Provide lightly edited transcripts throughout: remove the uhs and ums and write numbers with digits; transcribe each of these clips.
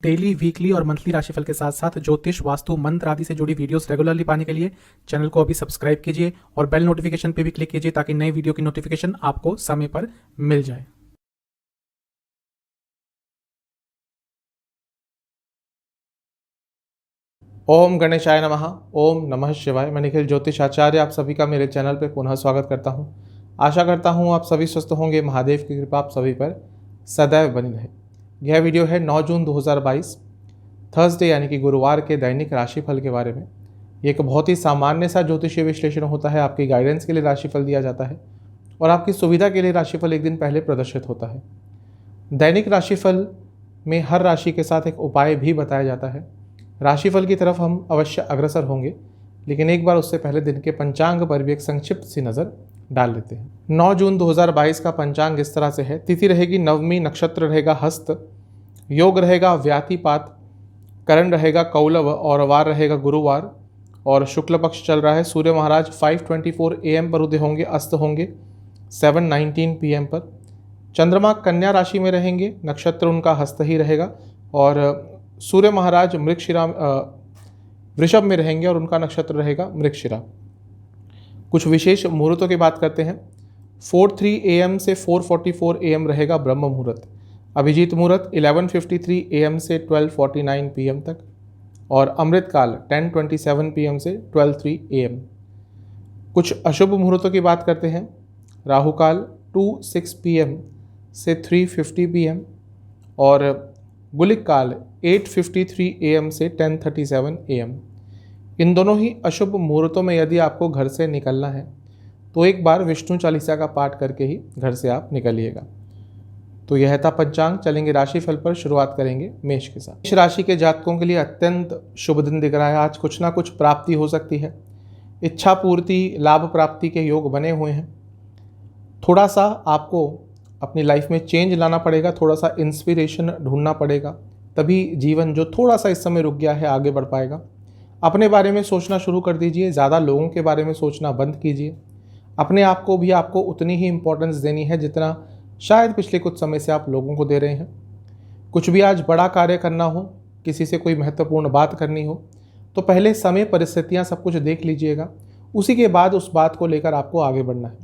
Daily, weekly और monthly राशिफल के साथ साथ ज्योतिष, वास्तु, मंत्र आदि से जुड़ी वीडियोस रेगुलरली पाने के लिए चैनल को अभी सब्सक्राइब कीजिए और बेल नोटिफिकेशन पे भी क्लिक कीजिए ताकि नई वीडियो की नोटिफिकेशन आपको समय पर मिल जाए। ओम गणेशाय नमः। ओम नमः शिवाय। मैं निखिल ज्योतिष आचार्य आप सभी का मेरे चैनल पर पुनः स्वागत करता हूं। आशा करता हूं आप सभी स्वस्थ होंगे। महादेव की कृपा आप सभी पर सदैव बनी रहे। यह वीडियो है 9 जून 2022 थर्सडे यानी कि गुरुवार के दैनिक राशिफल के बारे में। ये एक बहुत ही सामान्य सा ज्योतिषीय विश्लेषण होता है। आपकी गाइडेंस के लिए राशिफल दिया जाता है और आपकी सुविधा के लिए राशिफल एक दिन पहले प्रदर्शित होता है। दैनिक राशिफल में हर राशि के साथ एक उपाय भी बताया जाता है। राशिफल की तरफ हम अवश्य अग्रसर होंगे, लेकिन एक बार उससे पहले दिन के पंचांग पर भी एक संक्षिप्त सी नज़र डाल लेते हैं। 9 जून 2022 का पंचांग इस तरह से है। तिथि रहेगी नवमी, नक्षत्र रहेगा हस्त, योग रहेगा व्यातिपात, करण रहेगा कौलव और वार रहेगा गुरुवार और शुक्ल पक्ष चल रहा है। सूर्य महाराज 5:24 AM पर उदय होंगे, अस्त होंगे 7:19 PM पर। चंद्रमा कन्या राशि में रहेंगे, नक्षत्र उनका हस्त ही रहेगा और सूर्य महाराज मृगशिरा वृषभ में रहेंगे और उनका नक्षत्र रहेगा मृगशिरा। कुछ विशेष मुहूर्तों की बात करते हैं। 4:03 AM से 4:44 AM रहेगा ब्रह्म मुहूर्त। अभिजीत मुहूर्त 11:53 AM से 12:49 PM तक और अमृत काल 10:27 PM से 12:03 AM। कुछ अशुभ मुहूर्तों की बात करते हैं। राहु काल 2:06 PM से 3:50 PM और गुलिक काल 8:53 AM से 10:37 AM। इन दोनों ही अशुभ मुहूर्तों में यदि आपको घर से निकलना है तो एक बार विष्णु चालीसा का पाठ करके ही घर से आप निकलिएगा। तो यह था पंचांग। चलेंगे राशिफल पर। शुरुआत करेंगे मेष के साथ। मेष राशि के जातकों के लिए अत्यंत शुभ दिन दिख रहा है। आज कुछ ना कुछ प्राप्ति हो सकती है। इच्छा पूर्ति, लाभ प्राप्ति के योग बने हुए हैं। थोड़ा सा आपको अपनी लाइफ में चेंज लाना पड़ेगा, थोड़ा सा इंस्पिरेशन ढूंढना पड़ेगा, तभी जीवन जो थोड़ा सा इस समय रुक गया है आगे बढ़ पाएगा। अपने बारे में सोचना शुरू कर दीजिए, ज़्यादा लोगों के बारे में सोचना बंद कीजिए। अपने आप को भी आपको उतनी ही इम्पोर्टेंस देनी है जितना शायद पिछले कुछ समय से आप लोगों को दे रहे हैं। कुछ भी आज बड़ा कार्य करना हो, किसी से कोई महत्वपूर्ण बात करनी हो, तो पहले समय, परिस्थितियाँ सब कुछ देख लीजिएगा। उसी के बाद उस बात को लेकर आपको आगे बढ़ना है।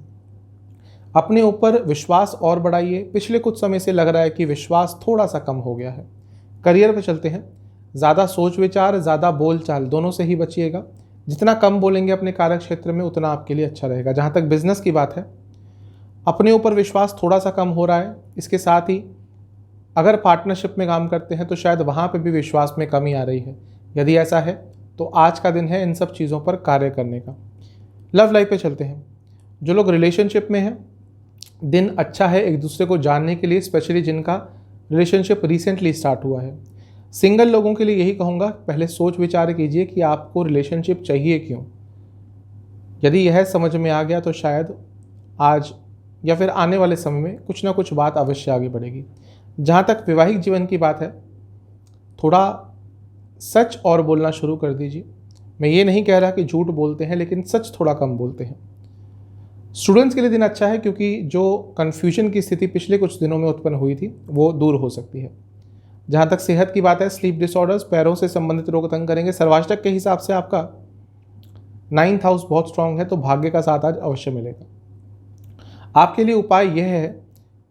अपने ऊपर विश्वास और बढ़ाइए। पिछले कुछ समय से लग रहा है कि विश्वास थोड़ा सा कम हो गया है। करियर पे चलते हैं। ज़्यादा सोच विचार, ज़्यादा बोल चाल दोनों से ही बचिएगा। जितना कम बोलेंगे अपने कार्य क्षेत्र में उतना आपके लिए अच्छा रहेगा। जहाँ तक बिजनेस की बात है, अपने ऊपर विश्वास थोड़ा सा कम हो रहा है। इसके साथ ही अगर पार्टनरशिप में काम करते हैं तो शायद वहाँ पर भी विश्वास में कमी आ रही है। यदि ऐसा है तो आज का दिन है इन सब चीज़ों पर कार्य करने का। लव लाइफ पे चलते हैं। जो लोग रिलेशनशिप में हैं, दिन अच्छा है एक दूसरे को जानने के लिए, स्पेशली जिनका रिलेशनशिप रिसेंटली स्टार्ट हुआ है। सिंगल लोगों के लिए यही कहूँगा, पहले सोच विचार कीजिए कि आपको रिलेशनशिप चाहिए क्यों। यदि यह समझ में आ गया तो शायद आज या फिर आने वाले समय में कुछ ना कुछ बात अवश्य आगे बढ़ेगी। जहाँ तक वैवाहिक जीवन की बात है, थोड़ा सच और बोलना शुरू कर दीजिए। मैं ये नहीं कह रहा कि झूठ बोलते हैं, लेकिन सच थोड़ा कम बोलते हैं। स्टूडेंट्स के लिए दिन अच्छा है क्योंकि जो कन्फ्यूजन की स्थिति पिछले कुछ दिनों में उत्पन्न हुई थी वो दूर हो सकती है। जहाँ तक सेहत की बात है, स्लीप डिसऑर्डर्स, पैरों से संबंधित रोग तंग करेंगे। सर्वाष्टक के हिसाब से आपका 9th हाउस बहुत स्ट्रांग है, तो भाग्य का साथ आज अवश्य मिलेगा। आपके लिए उपाय यह है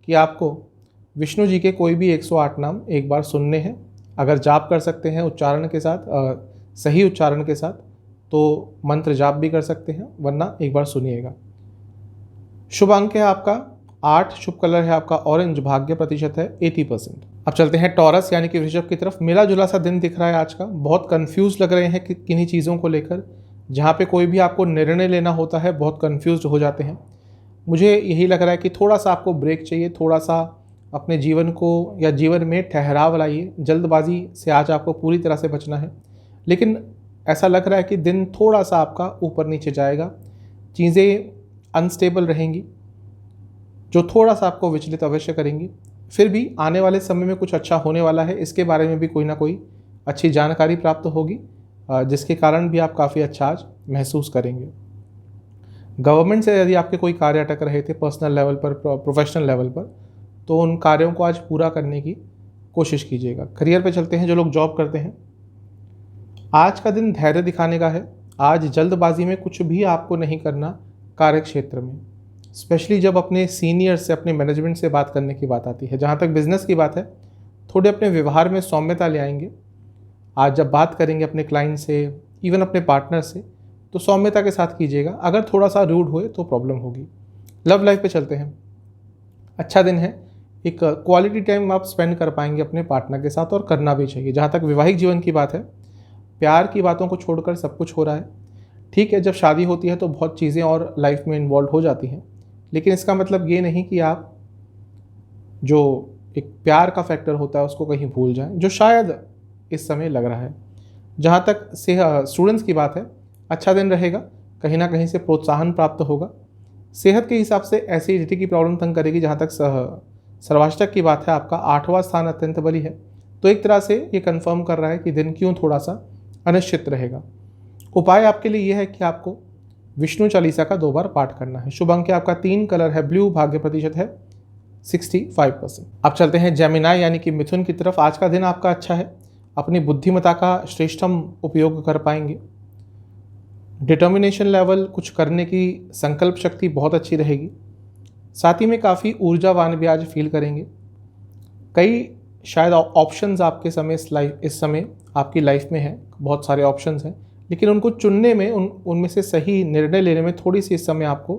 कि आपको विष्णु जी के कोई भी 108 नाम एक बार सुनने हैं। अगर जाप कर सकते हैं उच्चारण के साथ, सही उच्चारण के साथ, तो मंत्र जाप भी कर सकते हैं, वरना एक बार सुनिएगा। शुभ अंक है आपका 8, शुभ कलर है आपका ऑरेंज, भाग्य प्रतिशत है 80%। अब चलते हैं टॉरस यानी कि वृषभ की तरफ। मिला जुला सा दिन दिख रहा है आज का। बहुत कंफ्यूज लग रहे हैं किन्हीं चीज़ों को लेकर। जहाँ पे कोई भी आपको निर्णय लेना होता है बहुत कंफ्यूज हो जाते हैं। मुझे यही लग रहा है कि थोड़ा सा आपको ब्रेक चाहिए। थोड़ा सा अपने जीवन को या जीवन में ठहराव लाइए। जल्दबाजी से आज आपको पूरी तरह से बचना है, लेकिन ऐसा लग रहा है कि दिन थोड़ा सा आपका ऊपर नीचे जाएगा। चीज़ें अनस्टेबल रहेंगी जो थोड़ा सा आपको विचलित अवश्य करेंगी। फिर भी आने वाले समय में कुछ अच्छा होने वाला है, इसके बारे में भी कोई ना कोई अच्छी जानकारी प्राप्त होगी, जिसके कारण भी आप काफ़ी अच्छा आज महसूस करेंगे। गवर्नमेंट से यदि आपके कोई कार्य अटक रहे थे पर्सनल लेवल पर, प्रोफेशनल लेवल पर, तो उन कार्यों को आज पूरा करने की कोशिश कीजिएगा। करियर पे चलते हैं, जो लोग जॉब करते हैं, आज का दिन धैर्य दिखाने का है। आज जल्दबाजी में कुछ भी आपको नहीं करना कार्य क्षेत्र में, स्पेशली जब अपने सीनियर से, अपने मैनेजमेंट से बात करने की बात आती है। जहाँ तक बिजनेस की बात है, थोड़े अपने व्यवहार में सौम्यता ले आएंगे। आज जब बात करेंगे अपने क्लाइंट से, इवन अपने पार्टनर से, तो सौम्यता के साथ कीजिएगा। अगर थोड़ा सा रूड हुए तो प्रॉब्लम होगी। लव लाइफ पे चलते हैं, अच्छा दिन है। एक क्वालिटी टाइम आप स्पेंड कर पाएंगे अपने पार्टनर के साथ, और करना भी चाहिए। जहाँ तक वैवाहिक जीवन की बात है, प्यार की बातों को छोड़कर सब कुछ हो रहा है। ठीक है, जब शादी होती है तो बहुत चीज़ें और लाइफ में इन्वॉल्व हो जाती हैं, लेकिन इसका मतलब ये नहीं कि आप जो एक प्यार का फैक्टर होता है उसको कहीं भूल जाएं, जो शायद इस समय लग रहा है। जहाँ तक से स्टूडेंट्स की बात है, अच्छा दिन रहेगा। कहीं ना कहीं से प्रोत्साहन प्राप्त होगा। सेहत के हिसाब से एसिडिटी की प्रॉब्लम तंग करेगी। जहाँ तक सर्वाष्टक की बात है, आपका 8वां स्थान अत्यंत बली है, तो एक तरह से ये कंफर्म कर रहा है कि दिन क्यों थोड़ा सा अनिश्चित रहेगा। उपाय आपके लिए यह है कि आपको विष्णु चालीसा का 2 बार पाठ करना है। शुभ अंक आपका 3, कलर है ब्लू, भाग्य प्रतिशत है 65%। अब चलते हैं जेमिनाई यानी कि मिथुन की तरफ। आज का दिन आपका अच्छा है। अपनी बुद्धिमत्ता का श्रेष्ठतम उपयोग कर पाएंगे। डिटर्मिनेशन लेवल, कुछ करने की संकल्प शक्ति बहुत अच्छी रहेगी। साथ ही में काफ़ी ऊर्जावान भी आज फील करेंगे। कई शायद ऑप्शंस आपके समय इस समय आपकी लाइफ में है, बहुत सारे ऑप्शंस हैं, लेकिन उनको चुनने में, उनमें से सही निर्णय लेने में थोड़ी सी इस समय आपको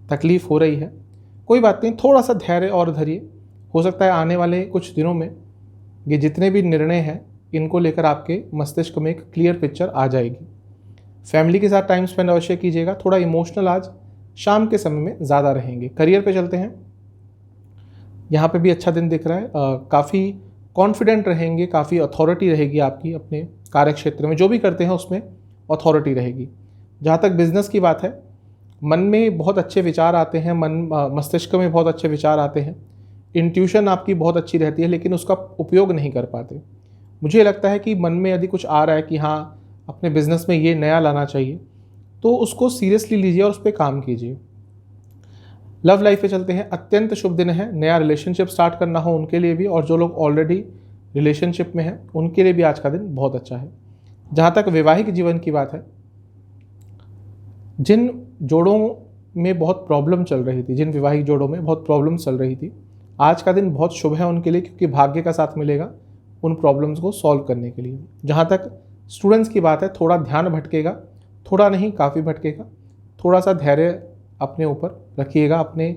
तकलीफ हो रही है। कोई बात नहीं, थोड़ा सा धैर्य और धैर्य। हो सकता है आने वाले कुछ दिनों में ये जितने भी निर्णय हैं, इनको लेकर आपके मस्तिष्क में एक क्लियर पिक्चर आ जाएगी। फैमिली के साथ टाइम स्पेंड अवश्य कीजिएगा। थोड़ा इमोशनल आज शाम के समय में ज़्यादा रहेंगे। करियर पे चलते हैं, यहाँ पे भी अच्छा दिन दिख रहा है। काफ़ी कॉन्फिडेंट रहेंगे, काफ़ी अथॉरिटी रहेगी आपकी अपने कार्य क्षेत्र में। जो भी करते हैं उसमें अथॉरिटी रहेगी। जहाँ तक बिजनेस की बात है, मन में बहुत अच्छे विचार आते हैं, मस्तिष्क में बहुत अच्छे विचार आते हैं। इंट्यूशन आपकी बहुत अच्छी रहती है, लेकिन उसका उपयोग नहीं कर पाते। मुझे लगता है कि मन में यदि कुछ आ रहा है कि हाँ अपने बिजनेस में ये नया लाना चाहिए, तो उसको सीरियसली लीजिए और उस पर काम कीजिए। लव लाइफ पे चलते हैं, अत्यंत शुभ दिन है। नया रिलेशनशिप स्टार्ट करना हो उनके लिए भी, और जो लोग ऑलरेडी रिलेशनशिप में हैं उनके लिए भी आज का दिन बहुत अच्छा है। जहाँ तक वैवाहिक जीवन की बात है, जिन जोड़ों में बहुत प्रॉब्लम चल रही थी, जिन वैवाहिक जोड़ों में बहुत प्रॉब्लम चल रही थी, आज का दिन बहुत शुभ है उनके लिए, क्योंकि भाग्य का साथ मिलेगा उन प्रॉब्लम्स को सॉल्व करने के लिए। जहाँ तक स्टूडेंट्स की बात है, थोड़ा ध्यान भटकेगा, थोड़ा नहीं काफ़ी भटकेगा। थोड़ा सा धैर्य अपने ऊपर रखिएगा, अपने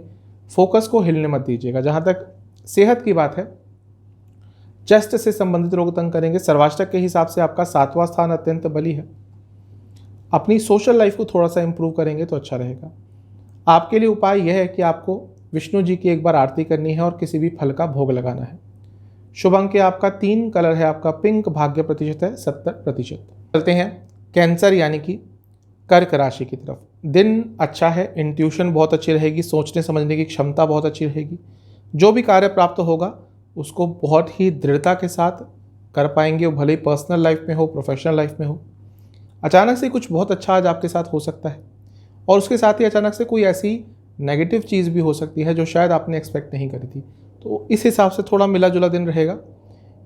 फोकस को हिलने मत दीजिएगा। जहाँ तक सेहत की बात है, चेस्ट से संबंधित रोग तंग करेंगे। सर्वाष्टक के हिसाब से आपका 7वां स्थान अत्यंत बली है। अपनी सोशल लाइफ को थोड़ा सा इंप्रूव करेंगे तो अच्छा रहेगा। आपके लिए उपाय यह है कि आपको विष्णु जी की एक बार आरती करनी है और किसी भी फल का भोग लगाना है। शुभ अंक आपका 3, कलर है आपका पिंक, भाग्य प्रतिशत है 70%। चलते हैं कैंसर यानी कि कर्क राशि की तरफ। दिन अच्छा है, इंट्यूशन बहुत अच्छी रहेगी, सोचने समझने की क्षमता बहुत अच्छी रहेगी। जो भी कार्य प्राप्त होगा उसको बहुत ही दृढ़ता के साथ कर पाएंगे, वो भले ही पर्सनल लाइफ में हो, प्रोफेशनल लाइफ में हो। अचानक से कुछ बहुत अच्छा आज आपके साथ हो सकता है, और उसके साथ ही अचानक से कोई ऐसी नेगेटिव चीज़ भी हो सकती है जो शायद आपने एक्सपेक्ट नहीं करी थी। तो इस हिसाब से थोड़ा मिला जुला दिन रहेगा।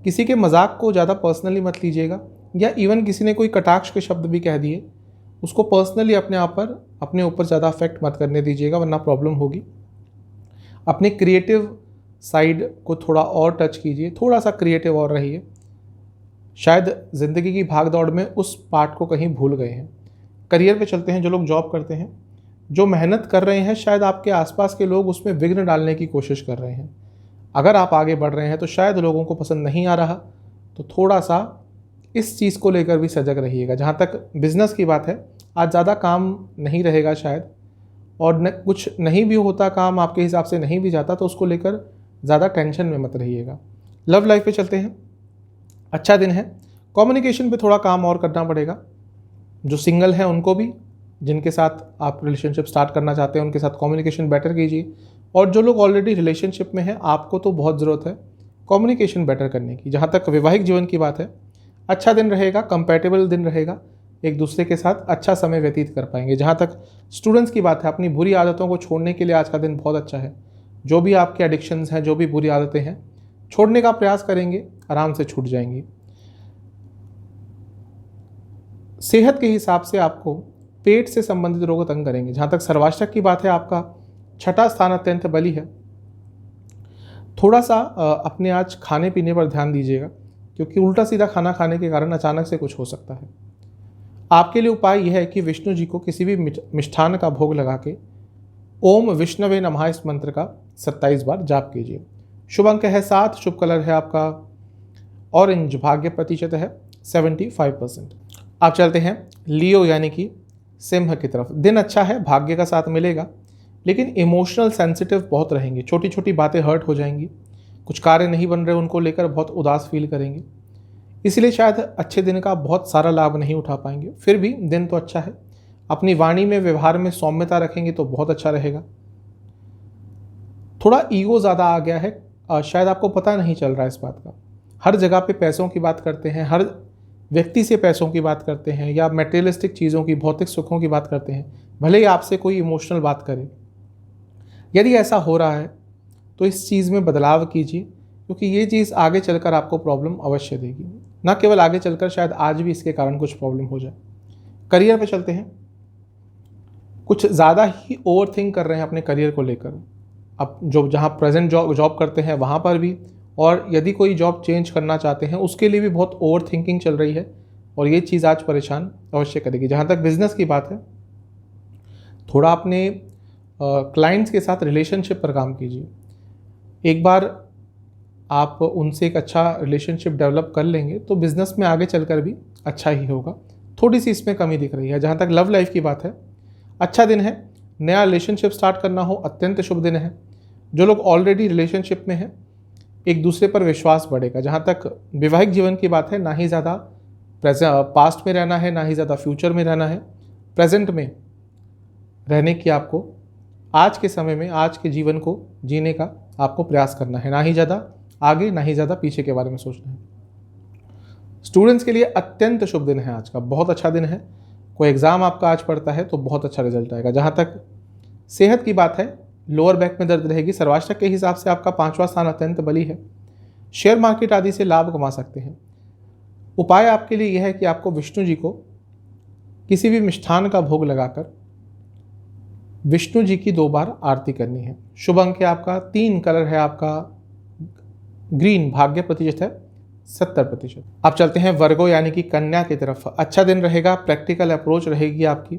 किसी के मजाक को ज़्यादा पर्सनली मत लीजिएगा, या इवन किसी ने कोई कटाक्ष के शब्द भी कह दिए, उसको पर्सनली अपने ऊपर ज़्यादा अफेक्ट मत करने दीजिएगा, वरना प्रॉब्लम होगी। अपने क्रिएटिव साइड को थोड़ा और टच कीजिए, थोड़ा सा क्रिएटिव और रहिए। शायद ज़िंदगी की भाग दौड़ में उस पार्ट को कहीं भूल गए हैं। करियर पे चलते हैं, जो लोग जॉब करते हैं, जो मेहनत कर रहे हैं, शायद आपके आसपास के लोग उसमें विघ्न डालने की कोशिश कर रहे हैं। अगर आप आगे बढ़ रहे हैं तो शायद लोगों को पसंद नहीं आ रहा, तो थोड़ा सा इस चीज़ को लेकर भी सजग रहिएगा। जहाँ तक बिजनेस की बात है, आज ज़्यादा काम नहीं रहेगा शायद, और कुछ नहीं भी होता, काम आपके हिसाब से नहीं भी जाता, तो उसको लेकर ज़्यादा टेंशन में मत रहिएगा। लव लाइफ पे चलते हैं, अच्छा दिन है। कम्युनिकेशन पे थोड़ा काम और करना पड़ेगा। जो सिंगल हैं उनको भी, जिनके साथ आप रिलेशनशिप स्टार्ट करना चाहते हैं, उनके साथ कम्युनिकेशन बेटर कीजिए। और जो लोग ऑलरेडी रिलेशनशिप में हैं, आपको तो बहुत ज़रूरत है कम्युनिकेशन बेटर करने की। जहाँ तक वैवाहिक जीवन की बात है, अच्छा दिन रहेगा, कंपैटिबल दिन रहेगा, एक दूसरे के साथ अच्छा समय व्यतीत कर पाएंगे। जहाँ तक स्टूडेंट्स की बात है, अपनी बुरी आदतों को छोड़ने के लिए आज का दिन बहुत अच्छा है। जो भी आपके एडिक्शंस हैं, जो भी बुरी आदतें हैं, छोड़ने का प्रयास करेंगे, आराम से छूट जाएंगी। सेहत के हिसाब से आपको पेट से संबंधित रोग तंग करेंगे। जहाँ तक सर्वाष्टक की बात है, आपका छठा स्थान अत्यंत बली है। थोड़ा सा अपने आज खाने पीने पर ध्यान दीजिएगा, क्योंकि उल्टा सीधा खाना खाने के कारण अचानक से कुछ हो सकता है। आपके लिए उपाय यह है कि विष्णु जी को किसी भी मिष्ठान का भोग लगा के ओम विष्णवे नमः इस मंत्र का 27 बार जाप कीजिए। शुभ अंक है 7, शुभ कलर है आपका ऑरेंज, भाग्य प्रतिशत है 75%। आप चलते हैं लियो यानी कि सिंह की तरफ। दिन अच्छा है, भाग्य का साथ मिलेगा, लेकिन इमोशनल सेंसिटिव बहुत रहेंगे। छोटी छोटी बातें हर्ट हो जाएंगी, कुछ कार्य नहीं बन रहे उनको लेकर बहुत उदास फील करेंगे, इसलिए शायद अच्छे दिन का बहुत सारा लाभ नहीं उठा पाएंगे। फिर भी दिन तो अच्छा है। अपनी वाणी में, व्यवहार में सौम्यता रखेंगे तो बहुत अच्छा रहेगा। थोड़ा ईगो ज़्यादा आ गया है, शायद आपको पता नहीं चल रहा है इस बात का। हर जगह पे पैसों की बात करते हैं, हर व्यक्ति से पैसों की बात करते हैं, या मटेरियलिस्टिक चीज़ों की, भौतिक सुखों की बात करते हैं, भले ही आपसे कोई इमोशनल बात करे। यदि ऐसा हो रहा है तो इस चीज़ में बदलाव कीजिए, क्योंकि ये चीज़ आगे चलकर आपको प्रॉब्लम अवश्य देगी। ना केवल आगे चलकर, शायद आज भी इसके कारण कुछ प्रॉब्लम हो जाए। करियर पे चलते हैं। कुछ ज़्यादा ही ओवर थिंक कर रहे हैं अपने करियर को लेकर। अब जहाँ प्रेजेंट जॉब करते हैं वहाँ पर भी, और यदि कोई जॉब चेंज करना चाहते हैं उसके लिए भी बहुत ओवर थिंकिंग चल रही है, और ये चीज़ आज परेशान अवश्य करेगी। जहाँ तक बिजनेस की बात है, थोड़ा अपने क्लाइंट्स के साथ रिलेशनशिप पर काम कीजिए। एक बार आप उनसे एक अच्छा रिलेशनशिप डेवलप कर लेंगे तो बिज़नेस में आगे चलकर भी अच्छा ही होगा। थोड़ी सी इसमें कमी दिख रही है। जहाँ तक लव लाइफ की बात है, अच्छा दिन है। नया रिलेशनशिप स्टार्ट करना हो, अत्यंत शुभ दिन है। जो लोग ऑलरेडी रिलेशनशिप में हैं, एक दूसरे पर विश्वास बढ़ेगा। जहाँ तक वैवाहिक जीवन की बात है, ना ही ज़्यादा पास्ट में रहना है, ना ही ज़्यादा फ्यूचर में रहना है। प्रेजेंट में रहने की आपको आज के समय में, आज के जीवन को जीने का आपको प्रयास करना है। ना ही ज़्यादा आगे, ना ही ज़्यादा पीछे के बारे में सोचना है। स्टूडेंट्स के लिए अत्यंत शुभ दिन है आज का, बहुत अच्छा दिन है। कोई एग्ज़ाम आपका आज पढ़ता है तो बहुत अच्छा रिजल्ट आएगा। जहाँ तक सेहत की बात है, लोअर बैक में दर्द रहेगी। सर्वाष्टक के हिसाब से आपका 5वां स्थान अत्यंत बली है। शेयर मार्केट आदि से लाभ कमा सकते हैं। उपाय आपके लिए यह है कि आपको विष्णु जी को किसी भी मिष्ठान का भोग लगाकर विष्णु जी की 2 बार आरती करनी है। शुभ अंक है आपका 3, कलर है आपका ग्रीन, भाग्य प्रतिशत है 70%। अब चलते हैं वर्गो यानी कि कन्या की तरफ। अच्छा दिन रहेगा, प्रैक्टिकल अप्रोच रहेगी आपकी।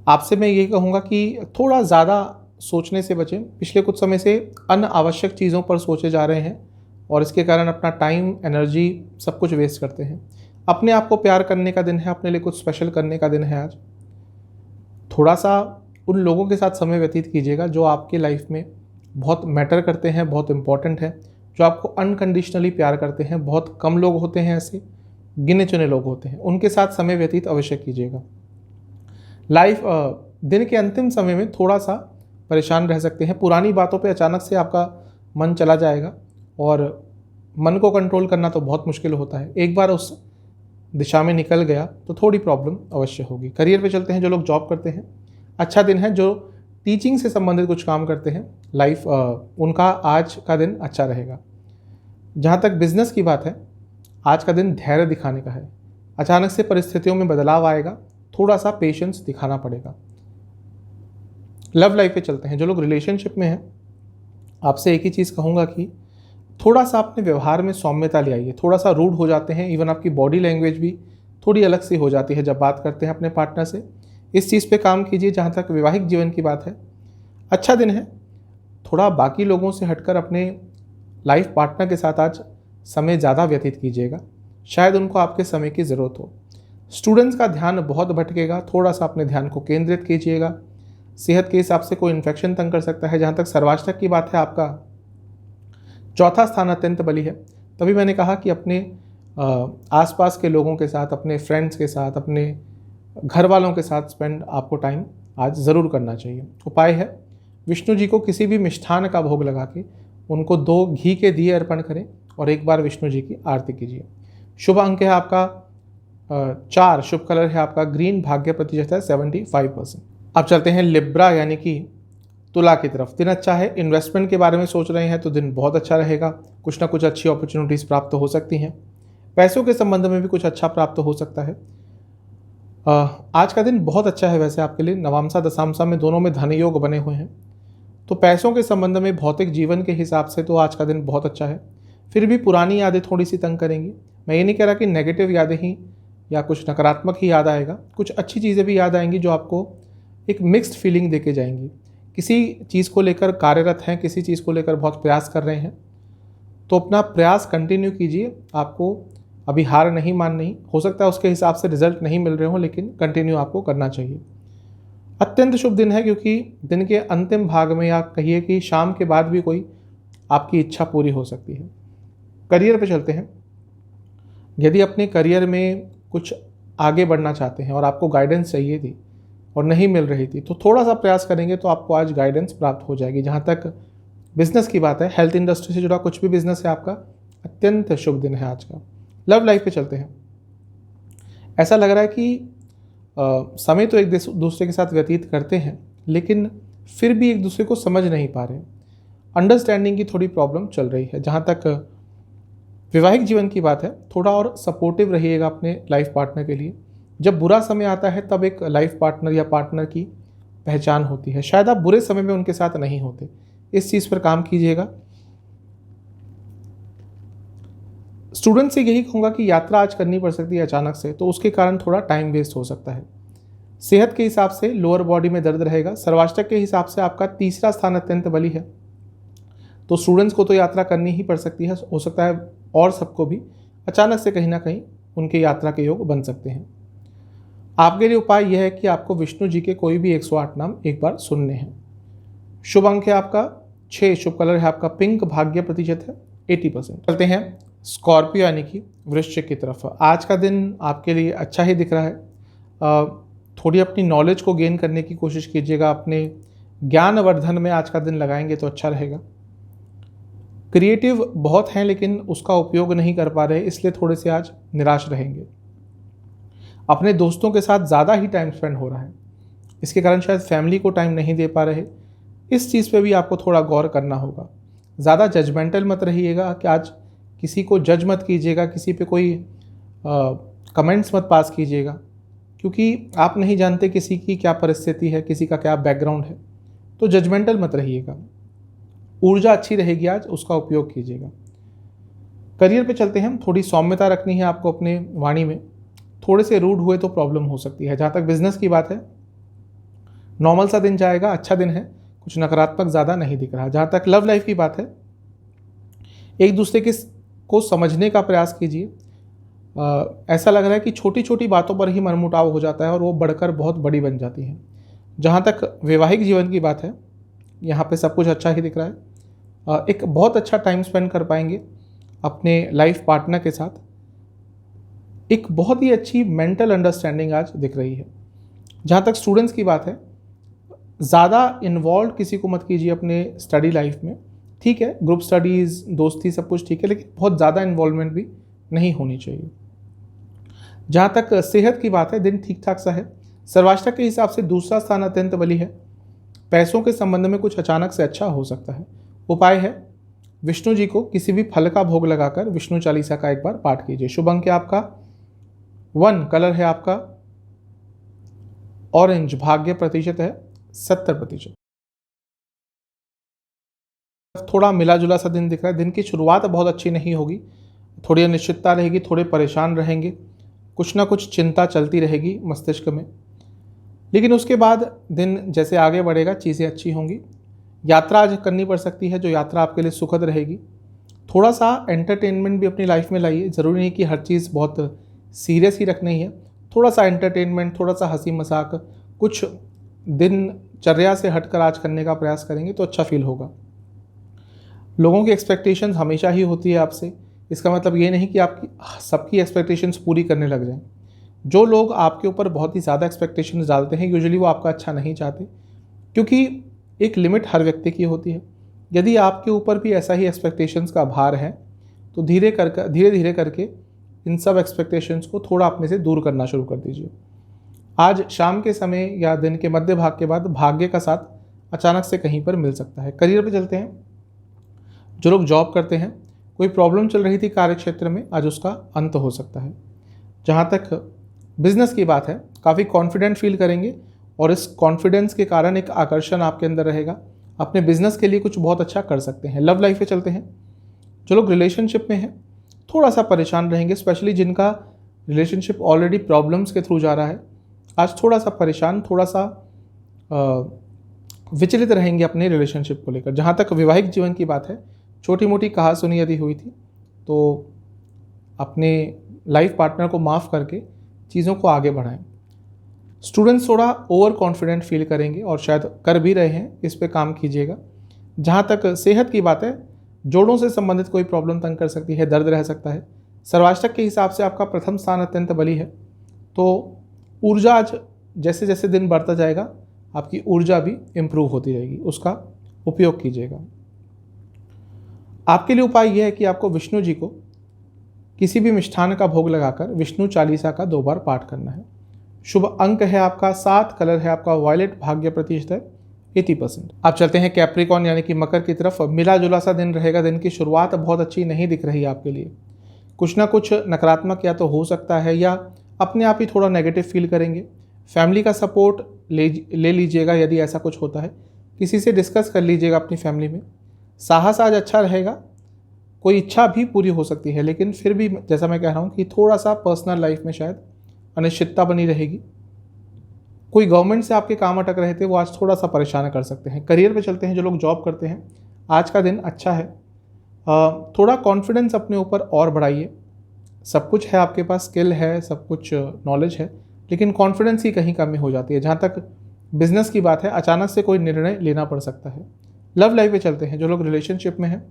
आपसे मैं यही कहूँगा कि थोड़ा ज़्यादा सोचने से बचें। पिछले कुछ समय से अनावश्यक चीज़ों पर सोचे जा रहे हैं, और इसके कारण अपना टाइम, एनर्जी सब कुछ वेस्ट करते हैं। अपने आप को प्यार करने का दिन है, अपने लिए कुछ स्पेशल करने का दिन है आज। थोड़ा सा उन लोगों के साथ समय व्यतीत कीजिएगा जो आपके लाइफ में बहुत मैटर करते हैं, बहुत इंपॉर्टेंट है, जो आपको अनकंडीशनली प्यार करते हैं। बहुत कम लोग होते हैं ऐसे, गिने चुने लोग होते हैं, उनके साथ समय व्यतीत अवश्य कीजिएगा। लाइफ दिन के अंतिम समय में थोड़ा सा परेशान रह सकते हैं। पुरानी बातों पे अचानक से आपका मन चला जाएगा, और मन को कंट्रोल करना तो बहुत मुश्किल होता है। एक बार उस दिशा में निकल गया तो थोड़ी प्रॉब्लम अवश्य होगी। करियर पे चलते हैं। जो लोग जॉब करते हैं, अच्छा दिन है। जो टीचिंग से संबंधित कुछ काम करते हैं, लाइफ उनका आज का दिन अच्छा रहेगा। जहाँ तक बिजनेस की बात है, आज का दिन धैर्य दिखाने का है। अचानक से परिस्थितियों में बदलाव आएगा, थोड़ा सा पेशेंस दिखाना पड़ेगा। लव लाइफ पे चलते हैं। जो लोग रिलेशनशिप में हैं, आपसे एक ही चीज़ कहूँगा कि थोड़ा सा अपने व्यवहार में सौम्यता ले आइए। थोड़ा सा रूड हो जाते हैं, इवन आपकी बॉडी लैंग्वेज भी थोड़ी अलग सी हो जाती है जब बात करते हैं अपने पार्टनर से। इस चीज़ पे काम कीजिए। जहाँ तक वैवाहिक जीवन की बात है, अच्छा दिन है। थोड़ा बाकी लोगों से हटकर अपने लाइफ पार्टनर के साथ आज समय ज़्यादा व्यतीत कीजिएगा, शायद उनको आपके समय की ज़रूरत हो। स्टूडेंट्स का ध्यान बहुत भटकेगा, थोड़ा सा अपने ध्यान को केंद्रित कीजिएगा। सेहत के हिसाब से कोई इन्फेक्शन तंग कर सकता है। जहाँ तक सर्वाष्टक की बात है, आपका 4था स्थान अत्यंत बली है। तभी मैंने कहा कि अपने आसपास के लोगों के साथ, अपने फ्रेंड्स के साथ, अपने घर वालों के साथ स्पेंड आपको टाइम आज ज़रूर करना चाहिए। उपाय है, विष्णु जी को किसी भी मिष्ठान का भोग लगा के उनको 2 घी के दिए अर्पण करें, और एक बार विष्णु जी की आरती कीजिए। शुभ अंक है आपका 4, शुभ कलर है आपका ग्रीन, भाग्य प्रतिशत है 75%। अब चलते हैं लिब्रा यानी कि तुला की तरफ दिन अच्छा है। इन्वेस्टमेंट के बारे में सोच रहे हैं तो दिन बहुत अच्छा रहेगा, कुछ ना कुछ अच्छी अपॉर्चुनिटीज़ प्राप्त हो सकती हैं। पैसों के संबंध में भी कुछ अच्छा प्राप्त हो सकता है। आज का दिन बहुत अच्छा है वैसे आपके लिए, नवामसा दशामसा में दोनों में धन योग बने हुए हैं, तो पैसों के संबंध में भौतिक जीवन के हिसाब से तो आज का दिन बहुत अच्छा है। फिर भी पुरानी यादें थोड़ी सी तंग करेंगी। मैं ये नहीं कह रहा कि नेगेटिव यादें ही या कुछ नकारात्मक ही याद आएगा, कुछ अच्छी चीज़ें भी याद आएंगी जो आपको एक मिक्स्ड फीलिंग देके जाएंगी। किसी चीज़ को लेकर कार्यरत हैं, किसी चीज़ को लेकर बहुत प्रयास कर रहे हैं, तो अपना प्रयास कंटिन्यू कीजिए। आपको अभी हार नहीं माननी, हो सकता है उसके हिसाब से रिजल्ट नहीं मिल रहे हो, लेकिन कंटिन्यू आपको करना चाहिए। अत्यंत शुभ दिन है क्योंकि दिन के अंतिम भाग में या कहिए कि शाम के बाद भी कोई आपकी इच्छा पूरी हो सकती है। करियर पे चलते हैं। यदि अपने करियर में कुछ आगे बढ़ना चाहते हैं और आपको गाइडेंस चाहिए थी और नहीं मिल रही थी, तो थोड़ा सा प्रयास करेंगे तो आपको आज गाइडेंस प्राप्त हो जाएगी। जहाँ तक बिजनेस की बात है, हेल्थ इंडस्ट्री से जुड़ा कुछ भी बिजनेस है आपका, अत्यंत शुभ दिन है आज का। लव लाइफ पे चलते हैं। ऐसा लग रहा है कि समय तो एक दूसरे के साथ व्यतीत करते हैं, लेकिन फिर भी एक दूसरे को समझ नहीं पा रहे। अंडरस्टैंडिंग की थोड़ी प्रॉब्लम चल रही है। जहाँ तक वैवाहिक जीवन की बात है, थोड़ा और सपोर्टिव रहिएगा अपने लाइफ पार्टनर के लिए। जब बुरा समय आता है तब एक लाइफ पार्टनर या पार्टनर की पहचान होती है। शायद आप बुरे समय में उनके साथ नहीं होते, इस चीज़ पर काम कीजिएगा। स्टूडेंट से यही कहूँगा कि यात्रा आज करनी पड़ सकती है अचानक से, तो उसके कारण थोड़ा टाइम वेस्ट हो सकता है। सेहत के हिसाब से लोअर बॉडी में दर्द रहेगा। सर्वाष्टक के हिसाब से आपका तीसरा स्थान अत्यंत बली है, तो स्टूडेंट्स को तो यात्रा करनी ही पड़ सकती है। हो सकता है और सबको भी अचानक से कहीं ना कहीं उनके यात्रा के योग बन सकते हैं। आपके लिए उपाय यह है कि आपको विष्णु जी के कोई भी 108 नाम एक बार सुनने हैं। शुभ अंक है आपका 6, शुभ कलर है आपका पिंक, भाग्य प्रतिशत है 80%। चलते हैं स्कॉर्पियो यानी कि वृश्चिक की तरफ। आज का दिन आपके लिए अच्छा ही दिख रहा है। थोड़ी अपनी नॉलेज को गेन करने की कोशिश कीजिएगा, अपने ज्ञानवर्धन में आज का दिन लगाएंगे तो अच्छा रहेगा। क्रिएटिव बहुत हैं लेकिन उसका उपयोग नहीं कर पा रहे, इसलिए थोड़े से आज निराश रहेंगे। अपने दोस्तों के साथ ज़्यादा ही टाइम स्पेंड हो रहा है, इसके कारण शायद फैमिली को टाइम नहीं दे पा रहे। इस चीज़ पे भी आपको थोड़ा गौर करना होगा। ज़्यादा जजमेंटल मत रहिएगा कि आज किसी को जज मत कीजिएगा, किसी पे कोई कमेंट्स मत पास कीजिएगा, क्योंकि आप नहीं जानते किसी की क्या परिस्थिति है, किसी का क्या बैकग्राउंड है। तो जजमेंटल मत रहिएगा। ऊर्जा अच्छी रहेगी आज, उसका उपयोग कीजिएगा। करियर पे चलते हैं हम। थोड़ी सौम्यता रखनी है आपको अपने वाणी में, थोड़े से रूड हुए तो प्रॉब्लम हो सकती है। जहाँ तक बिजनेस की बात है, नॉर्मल सा दिन जाएगा, अच्छा दिन है, कुछ नकारात्मक ज़्यादा नहीं दिख रहा। जहाँ तक लव लाइफ की बात है, एक दूसरे को समझने का प्रयास कीजिए। ऐसा लग रहा है कि छोटी छोटी बातों पर ही मनमुटाव हो जाता है और वो बढ़कर बहुत बड़ी बन जाती है। जहाँ तक वैवाहिक जीवन की बात है, यहाँ पे सब कुछ अच्छा ही दिख रहा है। एक बहुत अच्छा टाइम स्पेंड कर पाएंगे अपने लाइफ पार्टनर के साथ। एक बहुत ही अच्छी मेंटल अंडरस्टैंडिंग आज दिख रही है। जहाँ तक स्टूडेंट्स की बात है, ज़्यादा इन्वॉल्व किसी को मत कीजिए अपने स्टडी लाइफ में। ठीक है, ग्रुप स्टडीज़, दोस्ती सब कुछ ठीक है, लेकिन बहुत ज़्यादा इन्वॉल्वमेंट भी नहीं होनी चाहिए। जहाँ तक सेहत की बात है, दिन ठीक ठाक सा है। सर्वाष्टक के हिसाब से दूसरा स्थान अत्यंत बली है। पैसों के संबंध में कुछ अचानक से अच्छा हो सकता है। उपाय है विष्णु जी को किसी भी फल का भोग लगाकर विष्णु चालीसा का एक बार पाठ कीजिए। शुभ अंक है आपका 1, कलर है आपका ऑरेंज, भाग्य प्रतिशत है 70%। थोड़ा मिला जुला सा दिन दिख रहा है। दिन की शुरुआत बहुत अच्छी नहीं होगी, थोड़ी अनिश्चितता रहेगी, थोड़े परेशान रहेंगे, कुछ ना कुछ चिंता चलती रहेगी मस्तिष्क में, लेकिन उसके बाद दिन जैसे आगे बढ़ेगा चीज़ें अच्छी होंगी। यात्रा आज करनी पड़ सकती है, जो यात्रा आपके लिए सुखद रहेगी। थोड़ा सा एंटरटेनमेंट भी अपनी लाइफ में लाइए। ज़रूरी नहीं कि हर चीज़ बहुत सीरियस ही रखनी है। थोड़ा सा एंटरटेनमेंट, थोड़ा सा हंसी मजाक, कुछ दिनचर्या से हटकर आज करने का प्रयास करेंगे तो अच्छा फील होगा। लोगों की एक्सपेक्टेशंस हमेशा ही होती है आपसे, इसका मतलब ये नहीं कि आपकी सबकी एक्सपेक्टेशंस पूरी करने लग जाएं। जो लोग आपके ऊपर बहुत ही ज़्यादा एक्सपेक्टेशंस डालते हैं, यूजुअली वो आपका अच्छा नहीं चाहते, क्योंकि एक लिमिट हर व्यक्ति की होती है। यदि आपके ऊपर भी ऐसा ही एक्सपेक्टेशंस का भार है, तो धीरे धीरे करके इन सब एक्सपेक्टेशंस को थोड़ा अपने से दूर करना शुरू कर दीजिए। आज शाम के समय या दिन के मध्य भाग के बाद भाग्य का साथ अचानक से कहीं पर मिल सकता है। करियर पे चलते हैं। जो लोग जॉब करते हैं, कोई प्रॉब्लम चल रही थी कार्य क्षेत्र में, आज उसका अंत हो सकता है। जहाँ तक बिजनेस की बात है, काफ़ी कॉन्फिडेंट फील करेंगे और इस कॉन्फिडेंस के कारण एक आकर्षण आपके अंदर रहेगा। अपने बिजनेस के लिए कुछ बहुत अच्छा कर सकते हैं। लव लाइफ पे चलते हैं। जो लोग रिलेशनशिप में हैं, थोड़ा सा परेशान रहेंगे, स्पेशली जिनका रिलेशनशिप ऑलरेडी प्रॉब्लम्स के थ्रू जा रहा है। आज थोड़ा सा परेशान, थोड़ा सा विचलित रहेंगे अपने रिलेशनशिप को लेकर। जहाँ तक वैवाहिक जीवन की बात है, छोटी मोटी कहा सुनी यदि हुई थी तो अपने लाइफ पार्टनर को माफ़ करके चीज़ों को आगे बढ़ाएं। स्टूडेंट्स थोड़ा ओवर कॉन्फिडेंट फील करेंगे और शायद कर भी रहे हैं, इस पे काम कीजिएगा। जहाँ तक सेहत की बात है, जोड़ों से संबंधित कोई प्रॉब्लम तंग कर सकती है, दर्द रह सकता है। सर्वाष्टक के हिसाब से आपका प्रथम स्थान अत्यंत बली है, तो ऊर्जा आज जैसे जैसे दिन बढ़ता जाएगा आपकी ऊर्जा भी इम्प्रूव होती रहेगी, उसका उपयोग कीजिएगा। आपके लिए उपाय यह है कि आपको विष्णु जी को किसी भी मिष्ठान का भोग लगाकर विष्णु चालीसा का 2 बार पाठ करना है। शुभ अंक है आपका 7, कलर है आपका वायलेट, भाग्य प्रतिशत है 80%। आप चलते हैं कैप्रिकॉन यानी कि मकर की तरफ। मिला जुला सा दिन रहेगा। दिन की शुरुआत बहुत अच्छी नहीं दिख रही आपके लिए। कुछ ना कुछ नकारात्मक या तो हो सकता है या अपने आप ही थोड़ा नेगेटिव फील करेंगे। फैमिली का सपोर्ट ले लीजिएगा यदि ऐसा कुछ होता है। किसी से डिस्कस कर लीजिएगा अपनी फैमिली में। साहस आज अच्छा रहेगा। कोई इच्छा भी पूरी हो सकती है, लेकिन फिर भी जैसा मैं कह रहा हूँ कि थोड़ा सा पर्सनल लाइफ में शायद अनिश्चितता बनी रहेगी। कोई गवर्नमेंट से आपके काम अटक रहे थे, वो आज थोड़ा सा परेशान कर सकते हैं। करियर पे चलते हैं। जो लोग जॉब करते हैं, आज का दिन अच्छा है। थोड़ा कॉन्फिडेंस अपने ऊपर और बढ़ाइए। सब कुछ है आपके पास, स्किल है, सब कुछ नॉलेज है, लेकिन कॉन्फिडेंस ही कहीं कमी हो जाती है। जहाँ तक बिजनेस की बात है, अचानक से कोई निर्णय लेना पड़ सकता है। लव लाइफ पे चलते हैं। जो लोग रिलेशनशिप में हैं,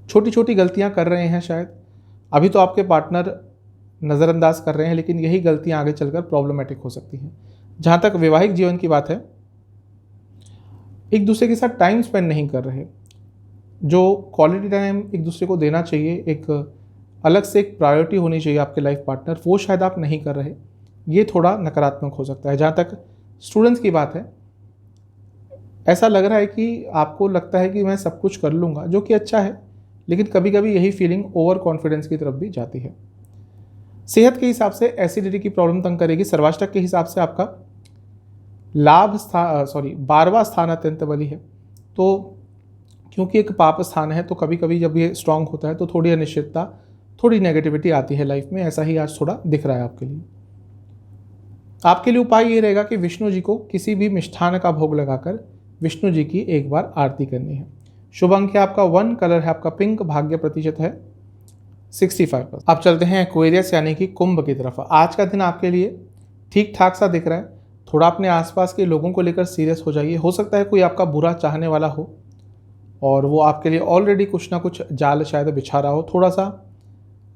छोटी छोटी गलतियाँ कर रहे हैं, शायद अभी तो आपके पार्टनर नज़रअंदाज कर रहे हैं, लेकिन यही गलतियाँ आगे चलकर प्रॉब्लमेटिक हो सकती हैं। जहाँ तक वैवाहिक जीवन की बात है, एक दूसरे के साथ टाइम स्पेंड नहीं कर रहे। जो क्वालिटी टाइम एक दूसरे को देना चाहिए, एक अलग से एक प्रायोरिटी होनी चाहिए आपके लाइफ पार्टनर, वो शायद आप नहीं कर रहे। ये थोड़ा नकारात्मक हो सकता है। जहाँ तक स्टूडेंट्स की बात है, ऐसा लग रहा है कि आपको लगता है कि मैं सब कुछ कर लूँगा, जो कि अच्छा है, लेकिन कभी कभी यही फीलिंग ओवर कॉन्फिडेंस की तरफ भी जाती है। सेहत के हिसाब से एसिडिटी की प्रॉब्लम तंग करेगी। सर्वाष्टक के हिसाब से आपका 12वां स्थान अत्यंत बली है, तो क्योंकि एक पाप स्थान है, तो कभी कभी जब ये स्ट्रांग होता है तो थोड़ी अनिश्चितता, थोड़ी नेगेटिविटी आती है लाइफ में। ऐसा ही आज थोड़ा दिख रहा है आपके लिए। आपके लिए उपाय ये रहेगा कि विष्णु जी को किसी भी मिष्ठान का भोग लगाकर विष्णु जी की 1 बार आरती करनी है। शुभ अंक है आपका 1, कलर है आपका पिंक, भाग्य प्रतिशत है 65%। आप चलते हैं एक्वेरियस यानी कि कुंभ की तरफ। आज का दिन आपके लिए ठीक ठाक सा दिख रहा है। थोड़ा अपने आसपास के लोगों को लेकर सीरियस हो जाइए। हो सकता है कोई आपका बुरा चाहने वाला हो और वो आपके लिए ऑलरेडी कुछ ना कुछ जाल शायद बिछा रहा हो। थोड़ा सा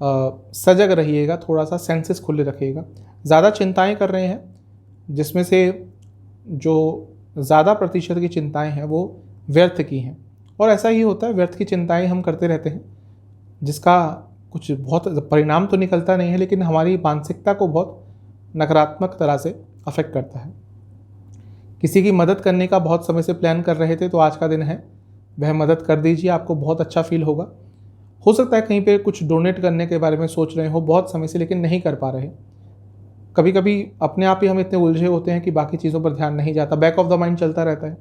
सजग रहिएगा, थोड़ा सा सेंसेस खुले रखिएगा। ज़्यादा चिंताएं कर रहे हैं, जिसमें से जो ज़्यादा प्रतिशत की चिंताएं हैं वो व्यर्थ की हैं। और ऐसा ही होता है, व्यर्थ की चिंताएं हम करते रहते हैं, जिसका कुछ बहुत परिणाम तो निकलता नहीं है, लेकिन हमारी मानसिकता को बहुत नकारात्मक तरह से अफेक्ट करता है। किसी की मदद करने का बहुत समय से प्लान कर रहे थे, तो आज का दिन है, वह मदद कर दीजिए, आपको बहुत अच्छा फील होगा। हो सकता है कहीं पे कुछ डोनेट करने के बारे में सोच रहे हो बहुत समय से, लेकिन नहीं कर पा रहे। कभी कभी अपने आप ही हम इतने उलझे होते हैं कि बाकी चीज़ों पर ध्यान नहीं जाता, बैक ऑफ द माइंड चलता रहता है।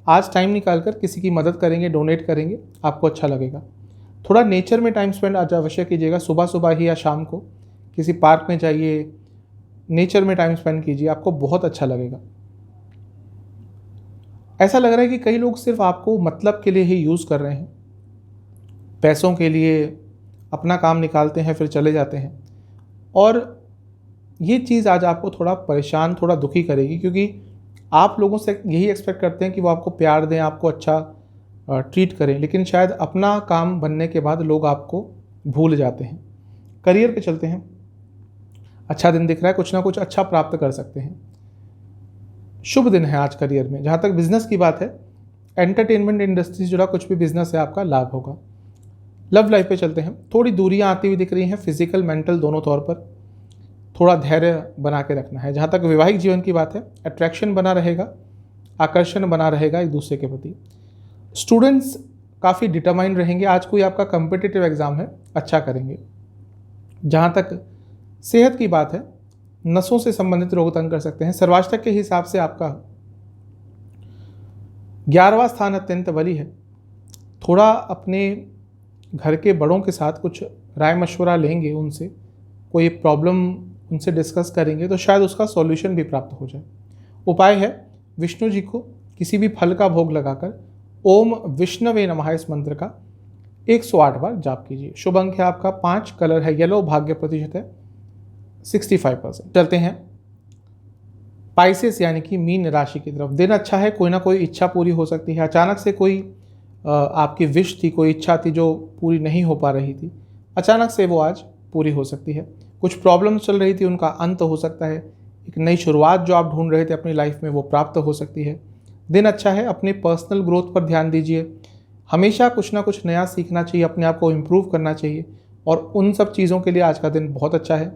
आज टाइम निकाल कर किसी की मदद करेंगे, डोनेट करेंगे, आपको अच्छा लगेगा। थोड़ा नेचर में टाइम स्पेंड आज अवश्य कीजिएगा। सुबह सुबह ही या शाम को किसी पार्क में जाइए, नेचर में टाइम स्पेंड कीजिए, आपको बहुत अच्छा लगेगा। ऐसा लग रहा है कि कई लोग सिर्फ आपको मतलब के लिए ही यूज़ कर रहे हैं, पैसों के लिए अपना काम निकालते हैं फिर चले जाते हैं। और ये चीज़ आज आपको थोड़ा परेशान, थोड़ा दुखी करेगी, क्योंकि आप लोगों से यही एक्सपेक्ट करते हैं कि वो आपको प्यार दें, आपको अच्छा ट्रीट करें, लेकिन शायद अपना काम बनने के बाद लोग आपको भूल जाते हैं। करियर पे चलते हैं। अच्छा दिन दिख रहा है, कुछ ना कुछ अच्छा प्राप्त कर सकते हैं। शुभ दिन है आज करियर में। जहाँ तक बिजनेस की बात है, एंटरटेनमेंट इंडस्ट्री से जुड़ा कुछ भी बिजनेस है आपका लाभ होगा। लव लाइफ पे चलते हैं। थोड़ी दूरियां आती हुई दिख रही हैं, फिजिकल मेंटल दोनों तौर पर। थोड़ा धैर्य बना के रखना है। जहाँ तक वैवाहिक जीवन की बात है, अट्रैक्शन बना रहेगा, आकर्षण बना रहेगा एक दूसरे के प्रति। स्टूडेंट्स काफ़ी डिटरमाइंड रहेंगे। आज कोई आपका कम्पिटिटिव एग्ज़ाम है, अच्छा करेंगे। जहाँ तक सेहत की बात है, नसों से संबंधित रोग तंग कर सकते हैं। सर्वाष्टक के हिसाब से आपका 11वां स्थान अत्यंत बली है। थोड़ा अपने घर के बड़ों के साथ कुछ राय मशवरा लेंगे, उनसे कोई प्रॉब्लम उनसे डिस्कस करेंगे तो शायद उसका सॉल्यूशन भी प्राप्त हो जाए। उपाय है विष्णु जी को किसी भी फल का भोग लगाकर ओम विष्णवे नमः इस मंत्र का 108 बार जाप कीजिए। शुभ अंक है आपका 5, कलर है येलो, भाग्य प्रतिशत है 65%। चलते हैं पाइसेस यानी कि मीन राशि की तरफ। दिन अच्छा है, कोई ना कोई इच्छा पूरी हो सकती है। अचानक से कोई आपकी विश थी, कोई इच्छा थी जो पूरी नहीं हो पा रही थी, अचानक से वो आज पूरी हो सकती है। कुछ प्रॉब्लम चल रही थी, उनका अंत हो सकता है। एक नई शुरुआत जो आप ढूंढ रहे थे अपनी लाइफ में, वो प्राप्त हो सकती है। दिन अच्छा है, अपने पर्सनल ग्रोथ पर ध्यान दीजिए। हमेशा कुछ ना कुछ नया सीखना चाहिए, अपने आप को इम्प्रूव करना चाहिए, और उन सब चीज़ों के लिए आज का दिन बहुत अच्छा है।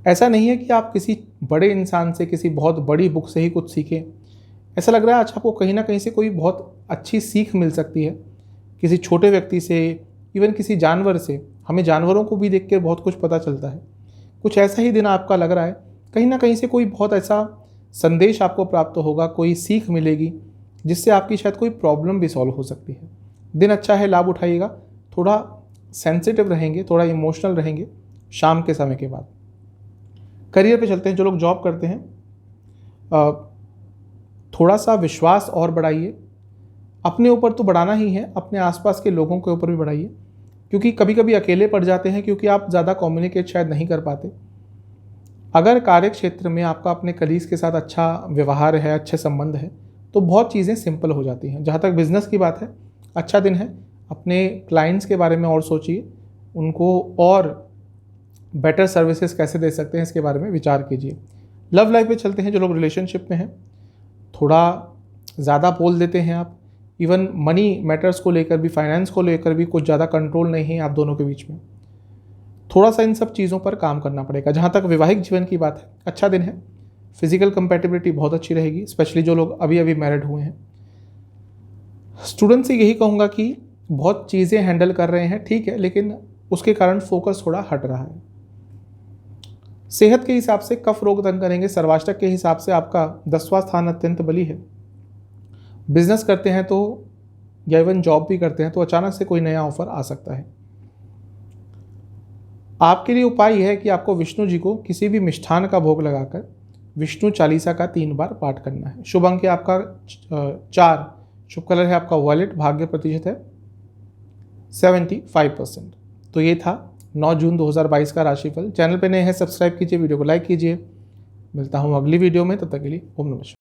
ऐसा नहीं है कि आप किसी बड़े इंसान से, किसी बहुत बड़ी बुक से ही कुछ सीखें। ऐसा लग रहा है आज आपको कहीं ना कहीं से कोई बहुत अच्छी सीख मिल सकती है, किसी छोटे व्यक्ति से, इवन किसी जानवर से। हमें जानवरों को भी देख के बहुत कुछ पता चलता है। कुछ ऐसा ही दिन आपका लग रहा है, कहीं ना कहीं से कोई बहुत ऐसा संदेश आपको प्राप्त होगा, कोई सीख मिलेगी जिससे आपकी शायद कोई प्रॉब्लम भी सॉल्व हो सकती है। दिन अच्छा है, लाभ उठाइएगा। थोड़ा सेंसिटिव रहेंगे, थोड़ा इमोशनल रहेंगे शाम के समय के बाद। करियर पे चलते हैं। जो लोग जॉब करते हैं, थोड़ा सा विश्वास और बढ़ाइए। अपने ऊपर तो बढ़ाना ही है, अपने आसपास के लोगों के ऊपर भी बढ़ाइए, क्योंकि कभी कभी अकेले पड़ जाते हैं, क्योंकि आप ज़्यादा कम्युनिकेट शायद नहीं कर पाते। अगर कार्य क्षेत्र में आपका अपने कलीग्स के साथ अच्छा व्यवहार है, अच्छे संबंध है, तो बहुत चीज़ें सिंपल हो जाती हैं। जहाँ तक बिजनेस की बात है, अच्छा दिन है। अपने क्लाइंट्स के बारे में और सोचिए, उनको और बेटर सर्विसेज कैसे दे सकते हैं, इसके बारे में विचार कीजिए। लव लाइफ पे चलते हैं। जो लोग रिलेशनशिप में हैं, थोड़ा ज़्यादा बोल देते हैं आप। इवन मनी मैटर्स को लेकर भी, फाइनेंस को लेकर भी कुछ ज़्यादा कंट्रोल नहीं है आप दोनों के बीच में। थोड़ा सा इन सब चीज़ों पर काम करना पड़ेगा। जहाँ तक वैवाहिक जीवन की बात है, अच्छा दिन है। फिजिकल कंपैटिबिलिटी बहुत अच्छी रहेगी, स्पेशली जो लोग अभी अभी मैरिड हुए हैं। स्टूडेंट से यही कहूँगा कि बहुत चीज़ें हैंडल कर रहे हैं, ठीक है, लेकिन उसके कारण फोकस थोड़ा हट रहा है। सेहत के हिसाब से कफ रोग तंग करेंगे। सर्वाष्टक के हिसाब से आपका 10वां स्थान अत्यंत बली है। बिजनेस करते हैं तो, या इवन जॉब भी करते हैं तो अचानक से कोई नया ऑफर आ सकता है। आपके लिए उपाय यह है कि आपको विष्णु जी को किसी भी मिष्ठान का भोग लगाकर विष्णु चालीसा का 3 बार पाठ करना है। शुभ अंक है आपका 4, शुभ कलर है आपका वॉयलेट, भाग्य प्रतिशत है 75%। तो ये था 9 जून 2022 का राशिफल। चैनल पे नए हैं, सब्सक्राइब कीजिए, वीडियो को लाइक कीजिए। मिलता हूँ अगली वीडियो में, तब तक के लिए ओम नमः शिवाय।